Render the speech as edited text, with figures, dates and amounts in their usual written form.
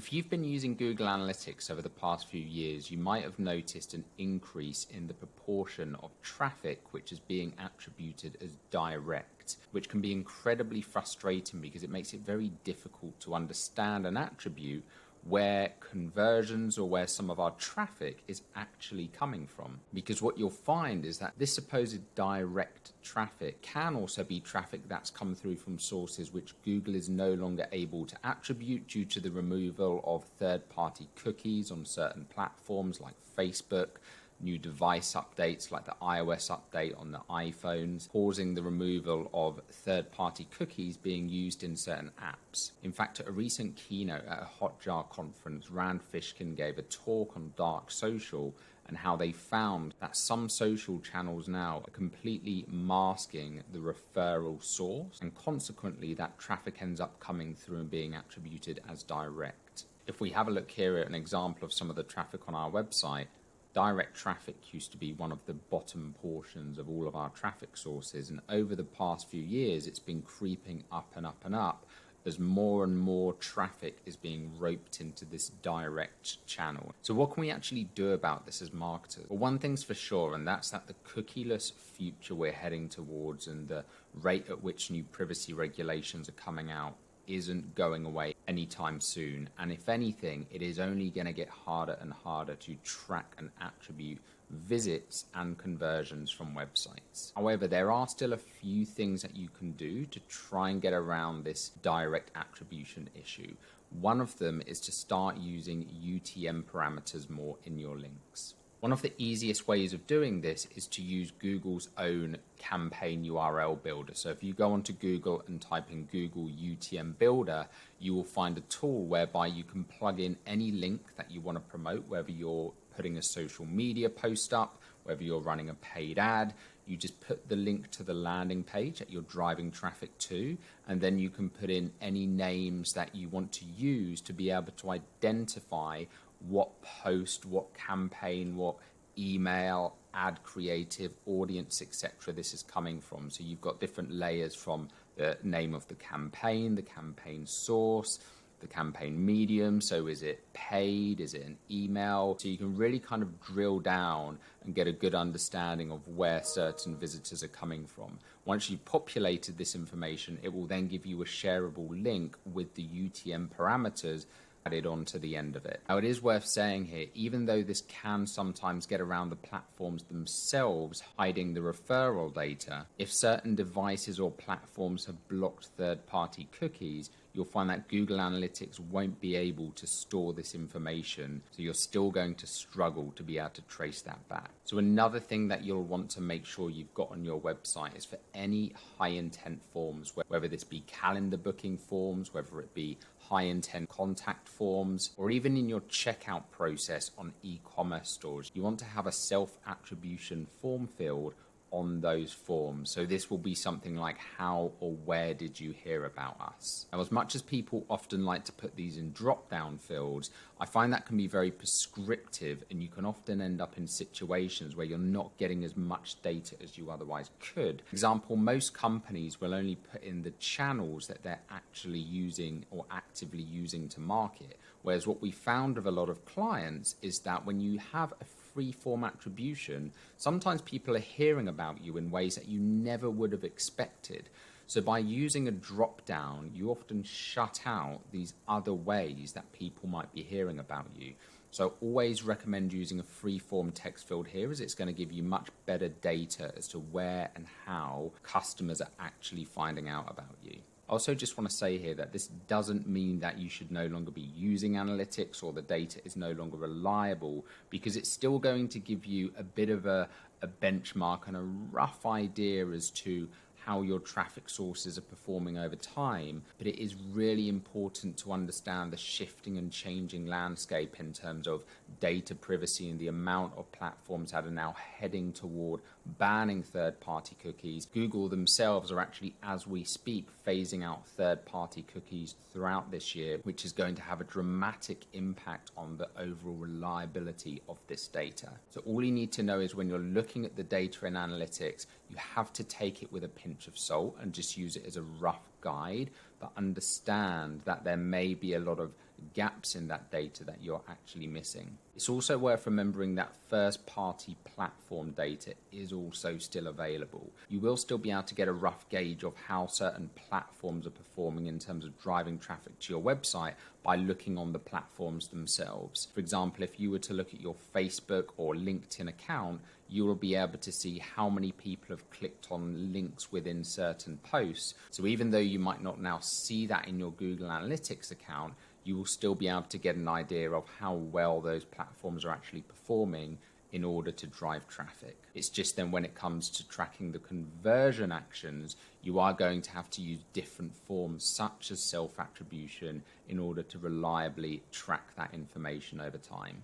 If you've been using Google Analytics over the past few years, you might have noticed an increase in the proportion of traffic which is being attributed as direct, which can be incredibly frustrating because it makes it very difficult to understand an attribute where conversions or where some of our traffic is actually coming from. Because what you'll find is that this supposed direct traffic can also be traffic that's come through from sources which Google is no longer able to attribute due to the removal of third-party cookies on certain platforms like Facebook, new device updates like the iOS update on the iPhones, causing the removal of third-party cookies being used in certain apps. In fact, at a recent keynote at a Hotjar conference, Rand Fishkin gave a talk on dark social and how they found that some social channels now are completely masking the referral source, and consequently that traffic ends up coming through and being attributed as direct. If we have a look here at an example of some of the traffic on our website, direct traffic used to be one of the bottom portions of all of our traffic sources, and over the past few years it's been creeping up and up and up as more and more traffic is being roped into this direct channel. So what can we actually do about this as marketers? Well, one thing's for sure, and that's that the cookieless future we're heading towards and the rate at which new privacy regulations are coming out isn't going away anytime soon, and if anything, it is only going to get harder and harder to track and attribute visits and conversions from websites. However, there are still a few things that you can do to try and get around this direct attribution issue. One of them is to start using UTM parameters more in your links. One of the easiest ways of doing this is to use Google's own campaign URL builder. So if you go onto Google and type in Google UTM Builder, you will find a tool whereby you can plug in any link that you want to promote, whether you're putting a social media post up, whether you're running a paid ad. You just put the link to the landing page that you're driving traffic to, and then you can put in any names that you want to use to be able to identify what post, what campaign, what email, ad creative, audience, etc. this is coming from. So you've got different layers from the name of the campaign source, the campaign medium. So is it paid? Is it an email? So you can really kind of drill down and get a good understanding of where certain visitors are coming from. Once you've populated this information, it will then give you a shareable link with the UTM parameters added on to the end of it. Now, it is worth saying here, even though this can sometimes get around the platforms themselves hiding the referral data, if certain devices or platforms have blocked third-party cookies, you'll find that Google Analytics won't be able to store this information, so you're still going to struggle to be able to trace that back. So another thing that you'll want to make sure you've got on your website is for any high-intent forms, whether this be calendar booking forms, whether it be high-intent contact forms, or even in your checkout process on e-commerce stores, you want to have a self-attribution form field on those forms. So this will be something like, how or where did you hear about us? Now, as much as people often like to put these in drop-down fields, I find that can be very prescriptive, and you can often end up in situations where you're not getting as much data as you otherwise could. For example, most companies will only put in the channels that they're actually using or actively using to market. Whereas what we found with a lot of clients is that when you have a free-form attribution, sometimes people are hearing about you in ways that you never would have expected. So by using a drop-down, you often shut out these other ways that people might be hearing about you. So always recommend using a free-form text field here, as it's going to give you much better data as to where and how customers are actually finding out about you. I also just want to say here that this doesn't mean that you should no longer be using analytics or the data is no longer reliable, because it's still going to give you a bit of a benchmark and a rough idea as to how your traffic sources are performing over time, but it is really important to understand the shifting and changing landscape in terms of data privacy and the amount of platforms that are now heading toward banning third-party cookies. Google themselves are actually, as we speak, phasing out third-party cookies throughout this year, which is going to have a dramatic impact on the overall reliability of this data. So all you need to know is when you're looking at the data in analytics, you have to take it with a pinch of salt and just use it as a rough guide, but understand that there may be a lot of gaps in that data that you're actually missing. It's also worth remembering that first-party platform data is also still available. You will still be able to get a rough gauge of how certain platforms are performing in terms of driving traffic to your website by looking on the platforms themselves. For example, if you were to look at your Facebook or LinkedIn account, you will be able to see how many people have clicked on links within certain posts. So even though you might not now see that in your Google Analytics account, you will still be able to get an idea of how well those platforms are actually performing in order to drive traffic. It's just then when it comes to tracking the conversion actions, you are going to have to use different forms such as self-attribution in order to reliably track that information over time.